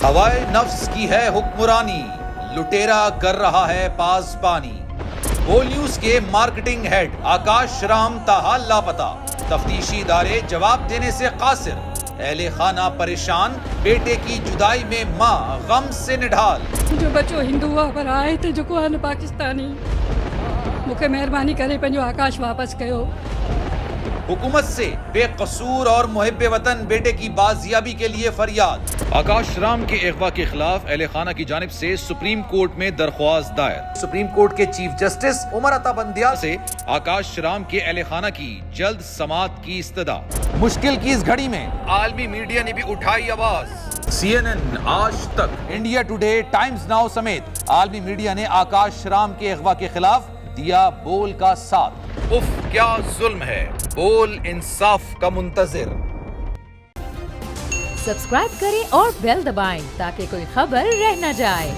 हवाए नफ्स की है हुक्मरानी, लुटेरा कर रहा है पासबानी। बोल न्यूज के मार्केटिंग हेड आकाश राम ताहाल लापता, तफ्तीशी इदारे जवाब देने से कासिर। अहले खाना परेशान, बेटे की जुदाई में मां गम से निढाल। जो बच्चो हिंदू हुआ पर आए थे जो आहे न पाकिस्तानी, मूंखे महिरबानी करे पंहिंजो आकाश वापस कयो। हुकूमत से बेकसूर और मुहिब्बे वतन बेटे की बाजियाबी के लिए फरियाद। आकाश राम के अगवा के खिलाफ अहले खाना की जानिब से सुप्रीम कोर्ट में दरख्वास्त दायर। सुप्रीम कोर्ट के चीफ जस्टिस उमर अता बंदियाल से आकाश राम के अहले खाना की जल्द समाअत की इस्तदा। मुश्किल की इस घड़ी में आलमी मीडिया ने भी उठाई आवाज। CNN, आज तक, इंडिया टुडे, टाइम्स नाउ समेत आलमी मीडिया ने आकाश राम के अगवा के खिलाफ दिया बोल का साथ। उफ क्या जुल्म है, बोल इंसाफ का मुंतजिर। सब्सक्राइब करें और बेल दबाएं ताकि कोई खबर रह न जाए।